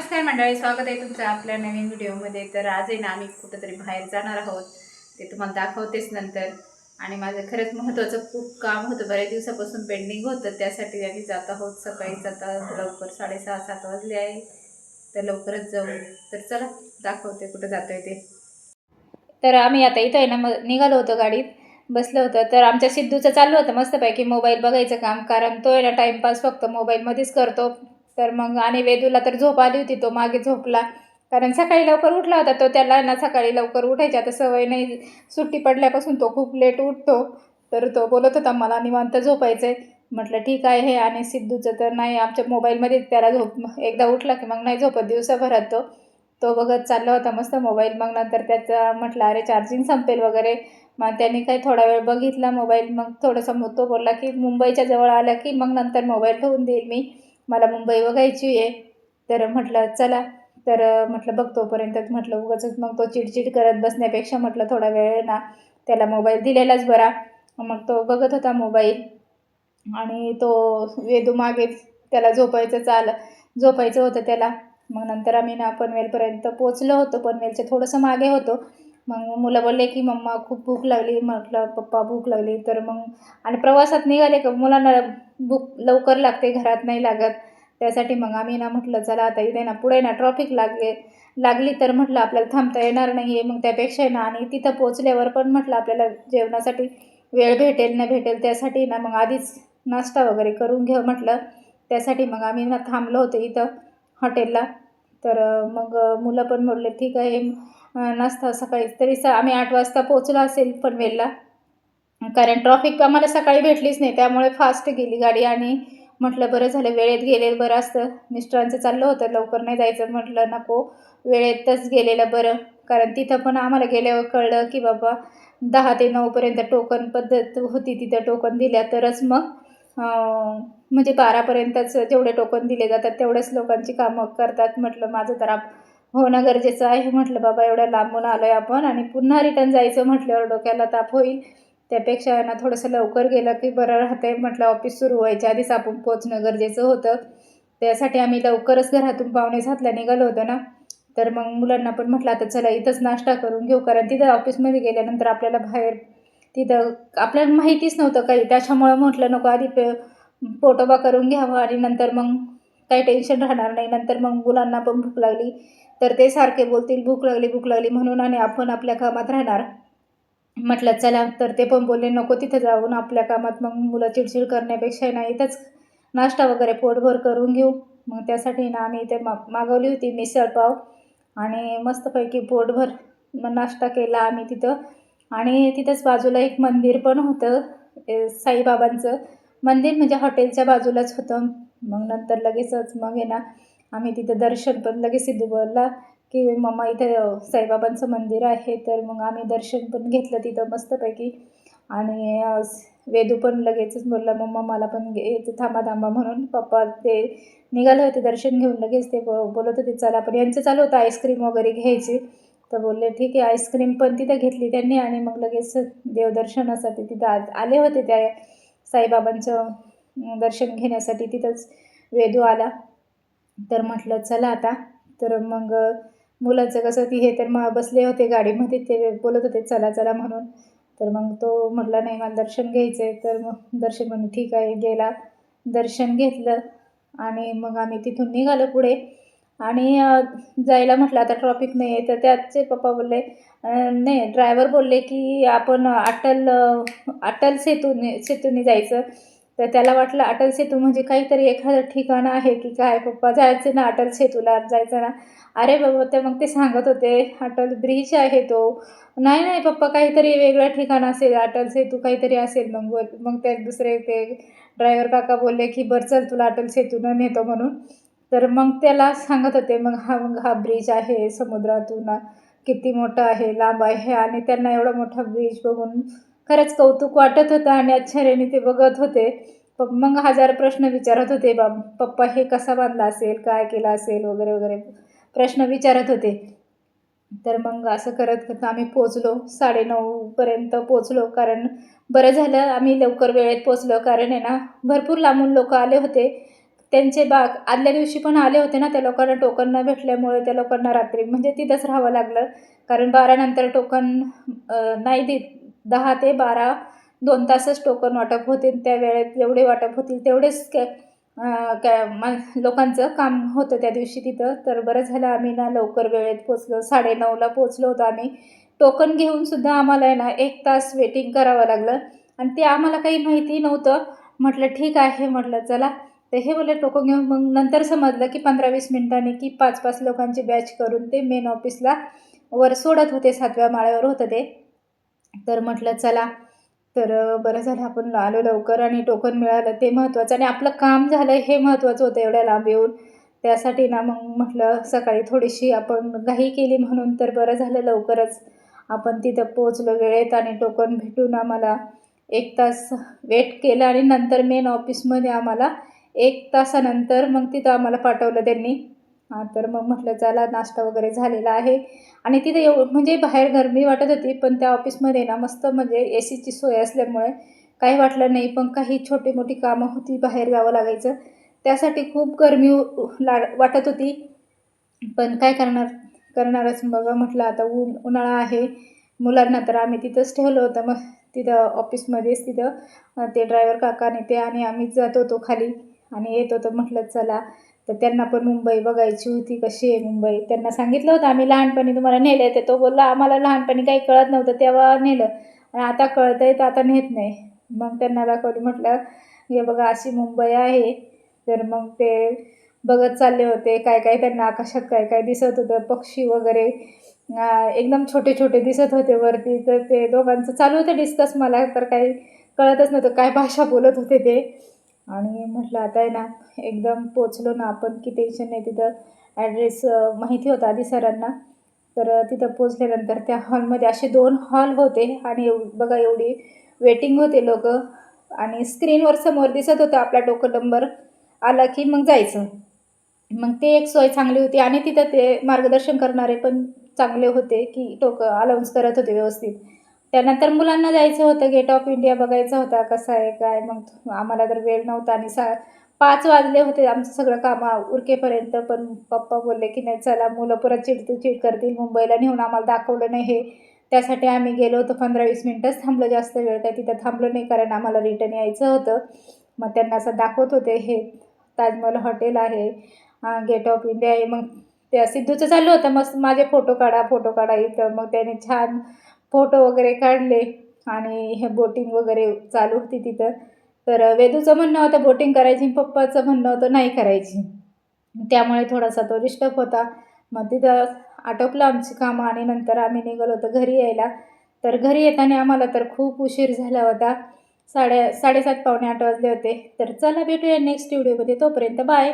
नमस्कार मंडळी, स्वागत आहे तुमचं आपल्या नवीन व्हिडिओमध्ये। तर आज आहे ना आम्ही कुठेतरी बाहेर जाणार आहोत, ते तुम्हाला दाखवतेच नंतर। आणि माझं खरंच महत्त्वाचं खूप काम होतं, बऱ्याच दिवसापासून पेंडिंग होतं, त्यासाठी आम्ही जात आहोत। सकाळीच आता लवकर 6:30-7 वाजले आहे, तर लवकरच जाऊ। तर चला दाखवते कुठं जातोय ते। तर आम्ही आता इथं आहे ना निघालो होतो, गाडीत बसलो होतो। तर आमच्या सिद्धूचं चाललं होतं मस्तपैकी मोबाईल बघायचं काम, कारण तो आहे ना टाईमपास फक्त मोबाईलमध्येच करतो। तर मग आणि वेदूला तर झोप आली होती, तो मागे झोपला, कारण सकाळी लवकर उठला होता तो। त्याला ना सकाळी लवकर उठायची आता सवय नाही, सुट्टी पडल्यापासून तो खूप लेट उठतो। तर तो बोलत होता मला निवांत झोपायचंय। म्हटलं ठीक आहे हे। आणि सिद्धूचं तर नाही, आमच्या मोबाईलमध्ये त्याला झोप एकदा उठला की मग नाही झोपत दिवसाभरात तो बघत चालला होता मस्त मोबाईल। मग नंतर त्याचा म्हटलं अरे चार्जिंग संपेल वगैरे, मग त्याने काही थोडा वेळ बघितला मोबाईल। मग थोडंसं तो बोलला की मुंबईच्या जवळ आला की मग नंतर मोबाईल ठेवून देईल मी, मला मुंबई बघायची आहे। तर म्हटलं चला, तर म्हटलं बघ तोपर्यंत, म्हटलं उगाचच मग तो चिडचिड करत बसण्यापेक्षा म्हटलं थोडा वेळ ना त्याला मोबाईल दिलेलाच बरा। मग तो बघत होता मोबाईल आणि तो वेदू मागे, त्याला झोपायचं होतं त्याला। मग नंतर आम्ही ना पनवेलपर्यंत पोचलो होतो, पनवेलच्या थोडंसं मागे होतो। मग मुलं बोलले की मम्मा खूप भूक लागली, म्हटलं पप्पा भूक लागली। तर मग आणि प्रवासात निघाले का मुलांना भूक लवकर लागते, घरात नाही लागत, त्यासाठी मग आम्ही ना म्हटलं चला आता इथे ना पुढे ना ट्रॉफिक लागली तर म्हटलं आपल्याला थांबता येणार नाही आहे, मग त्यापेक्षा ना आणि तिथं पोचल्यावर पण म्हटलं आपल्याला जेवणासाठी वेळ भेटेल ना भेटेल, त्यासाठी ना मग आधीच नाश्ता वगैरे करून घेऊ म्हटलं। त्यासाठी मग आम्ही ना थांबलो होतो इथं हॉटेलला। तर मग मुलं पण बोलले ठीक आहे, नाश्ता सकाळी तरी आम्ही 8 वाजता पोचलो असेल पनवेलला, कारण ट्रॉफिक आम्हाला सकाळी भेटलीच नाही, त्यामुळे फास्ट गेली गाडी। आणि म्हटलं बरं झालं वेळेत गेलेलं बरं असतं, मिस्टरांचं चाललं होतं लवकर नाही जायचं, म्हटलं नको वेळेतच गेलेलं बरं। कारण तिथं पण आम्हाला गेल्यावर कळलं की बाबा 10 ते 9 पर्यंत टोकन पद्धत होती, तिथं टोकन दिल्या तरच मग म्हणजे 12पर्यंतच जेवढे टोकन दिले जातात तेवढ्याच लोकांची कामं करतात। म्हटलं माझं तर होणं गरजेचं आहे, म्हटलं बाबा एवढ्या लांबून आलो आहे आपण आणि पुन्हा रिटर्न जायचं म्हटल्यावर डोक्याला ताप होईल, त्यापेक्षा ना थोडंसं लवकर गेलं की बरं राहतंय। म्हटलं ऑफिस सुरू व्हायच्या आधीच आपण पोचणं गरजेचं होतं, त्यासाठी आम्ही लवकरच घरातून 6:45ला निघालो होतो ना। तर मग मुलांना पण म्हटलं आता चला इथंच नाश्ता करून घेऊ, कारण तिथं ऑफिसमध्ये गेल्यानंतर आपल्याला बाहेर तिथं आपल्याला माहितीच नव्हतं काही, त्याच्यामुळं म्हटलं नको आधी पोटोबा करून घ्यावं आणि नंतर मग काही टेन्शन राहणार नाही। नंतर मग मुलांना पण भूक लागली तर ते सारखे बोलतील भूक लागली म्हणून, आणि आपण आपल्या कामात राहणार। म्हटलं चला, तर ते पण बोलले नको तिथं जाऊन आपल्या कामात मग मुलं चिडचिड करण्यापेक्षा ना इथंच नाश्ता वगैरे पोटभर करून घेऊ। मग त्यासाठी ना आम्ही इथे मागवली होती मिसळपाव आणि मस्तपैकी पोटभर नाश्ता केला आम्ही तिथं। आणि तिथंच बाजूला एक मंदिर पण होतं, साईबाबांचं मंदिर, म्हणजे हॉटेलच्या बाजूलाच होतं। मग नंतर लगेचच मग आहे ना आम्ही तिथं दर्शन पण, लगेच सिद्धू बोलला की मम्मा इथं साईबाबांचं मंदिर आहे, तर मग आम्ही दर्शन पण घेतलं तिथं मस्तपैकी। आणि वेदू पण लगेचच बोलला मम्मा मला पण थांबा म्हणून। पप्पा ते निघाले होते दर्शन घेऊन, लगेच ते बोलत होते चला, पण यांचं चालू होतं आईस्क्रीम वगैरे घ्यायची, तर बोलले ठीक आहे। आईस्क्रीम पण तिथं घेतली त्यांनी आणि मग लगेच देवदर्शनासाठी तिथं आले होते, त्या साईबाबांचं दर्शन घेण्यासाठी तिथंच वेदू आला। तर म्हटलं चला आता, तर मग मुलांचं कसं हे तर मग बसले होते गाडीमध्ये, ते बोलत होते चला चला म्हणून। तर मग तो म्हटला नाही मला दर्शन घ्यायचं आहे, तर मग दर्शन म्हणून ठीक आहे गेला, दर्शन घेतलं आणि मग आम्ही तिथून निघालो पुढे। आणि जायला म्हटलं आता ट्रॉफिक नाही आहे, तर त्याचे पप्पा बोलले नाही, ड्रायव्हर बोलले की आपण अटल सेतूने जायचं। तर त्याला वाटलं अटल सेतू म्हणजे काहीतरी एखादं ठिकाण आहे की काय, पप्पा जायचं ना अटल सेतूला जायचं ना। अरे बाबा, ते मग ते सांगत होते अटल ब्रिज आहे तो, नाही पप्पा काहीतरी वेगळं ठिकाण असेल, अटल सेतू काहीतरी असेल। मग ते दुसरे ते ड्रायव्हर काका बोलले की बरं चल तुला अटल सेतूनं नेतो म्हणून। तर मग त्याला सांगत होते मग हा ब्रिज आहे समुद्रातून, किती मोठा आहे, लांब आहे। आणि त्यांना एवढा मोठा ब्रिज बघून खरंच कौतुक वाटत होतं आणि आश्चर्याने ते बघत होते। मग 1000 प्रश्न विचारत होते, पप्पा हे कसा बांधला असेल, काय केला असेल वगैरे वगैरे प्रश्न विचारत होते। तर मग असं करत आम्ही पोचलो, 9:30 पर्यंत पोचलो, कारण बरं झालं आम्ही लवकर वेळेत पोचलो, कारण आहे ना भरपूर लांबून लोक आले होते। त्यांचे आदल्या दिवशी पण आले होते ना, त्या लोकांना टोकन न भेटल्यामुळे त्या लोकांना रात्री म्हणजे तिथंच राहावं लागलं. कारण 12 नंतर टोकन नाही देत. 10 ते 12 2 तासच टोकन वाटप होते. त्या वेळेत जेवढे वाटप होतील तेवढेच लोकांचं काम होतं त्या दिवशी तिथं. तर बरं झालं आम्ही ना लवकर वेळेत पोचलो. 9:30ला पोचलो होतो आम्ही. टोकन घेऊनसुद्धा आम्हाला आहे ना 1 तास वेटिंग करावं लागलं आणि ते आम्हाला काही माहिती नव्हतं. म्हटलं ठीक आहे, म्हटलं चला. तर हे बोलले टोकन घेऊन. मग नंतर समजलं की 15-20 मिनिटांनी की 5-5 लोकांची बॅच करून ते मेन ऑफिसला वर सोडत होते. 7व्या माळ्यावर होतं ते. तर म्हटलं चला. तर बरं झालं आपण आलो लवकर आणि टोकन मिळालं ते महत्त्वाचं आणि आपलं काम झालं हे महत्त्वाचं होतं एवढ्या लांब येऊन. त्यासाठी ना मग म्हटलं सकाळी थोडीशी आपण घाई केली म्हणून तर बरं झालं लवकरच आपण तिथं पोहोचलो वेळेत आणि टोकन भेटून आम्हाला 1 तास वेट केलं आणि नंतर मेन ऑफिसमध्ये आम्हाला 1 तासानंतर मग तिथं आम्हाला पाठवलं त्यांनी. तर मग म्हटलं चला नाश्ता वगैरे झालेला आहे आणि तिथे म्हणजे बाहेर गरमी वाटत होती पण त्या ऑफिसमध्ये ना मस्त म्हणजे एसीची सोय असल्यामुळे काही वाटलं नाही. पण काही छोटी मोठी कामं होती, बाहेर जावं लागायचं, त्यासाठी खूप गरमी वाटत होती. पण काय करणारच. बघा म्हटलं आता उन्हाळा आहे. मुलांना तर आम्ही तिथंच ठेवलं होतं. मग तिथं ऑफिसमध्येच तिथं ते ड्रायव्हर काकाने ते आणि आम्हीच जात होतो खाली आणि येत होतो. म्हटलं चला. तर त्यांना पण मुंबई बघायची होती, कशी आहे मुंबई. त्यांना सांगितलं होतं आम्ही लहानपणी तुम्हाला नेलं आहे. तो बोलला आम्हाला लहानपणी काही कळत नव्हतं तेव्हा नेलं आणि आता कळतं आहे तर आता नेत नाही. मग त्यांना दाखवली. म्हटलं हे बघा अशी मुंबई आहे. तर मग ते बघत चालले होते. काय काय त्यांना आकाशात काय काय दिसत होतं, पक्षी वगैरे एकदम छोटे छोटे दिसत होते वरती. तर ते दोघांचं चालू होतं डिस्कस. मला तर काही कळतच नव्हतं काय भाषा बोलत होते ते. आणि म्हटलं आता आहे ना एकदम पोचलो ना आपण की टेन्शन नाही. तिथं ॲड्रेस माहिती होता आधी सरांना. तर तिथं पोचल्यानंतर त्या हॉलमध्ये असे 2 हॉल होते आणि बघा एवढी वेटिंग होते लोकं आणि स्क्रीनवर समोर दिसत होतं आपला टोकन नंबर आला की मग जायचं. मग ते एक सोय चांगली होती आणि तिथं ते मार्गदर्शन करणारे पण चांगले होते की अलाउन्स करत होते व्यवस्थित. त्यानंतर मुलांना जायचं होतं, गेट ऑफ इंडिया बघायचा होता कसा आहे काय. मग आम्हाला तर वेळ नव्हता आणि 5 वाजले होते आमचं सगळं काम उरकेपर्यंत. पण पप्पा बोलले की नाही चला, मुलं परत चिड करतील, मुंबईला नेऊन आम्हाला दाखवलं नाही हे. त्यासाठी आम्ही गेलो होतो. 15-20 मिनटंच थांबलो, जास्त वेळ काय तिथं थांबलो नाही कारण आम्हाला रिटर्न यायचं होतं. मग त्यांना असं दाखवत होते हे ताजमहल हॉटेल आहे, गेट ऑफ इंडिया आहे. मग त्या सिद्धूचं चाललं होतं मस्त माझे फोटो काढा इथं. मग त्याने छान फोटो वगैरे काढले आणि हे बोटिंग वगैरे चालू होती तिथं. तर वेदूचं म्हणणं होतं बोटिंग करायची, पप्पाचं म्हणणं होतं नाही करायची. त्यामुळे थोडासा तो डिस्टर्ब होता. मग तिथं आटोपलं आमची कामं आणि नंतर आम्ही निघालो होतो घरी यायला. तर घरी येताना आम्हाला तर खूप उशीर झाला होता. 7:30 पावणे 8 वाजले होते. तर चला भेटूया नेक्स्ट व्हिडिओमध्ये. तोपर्यंत बाय.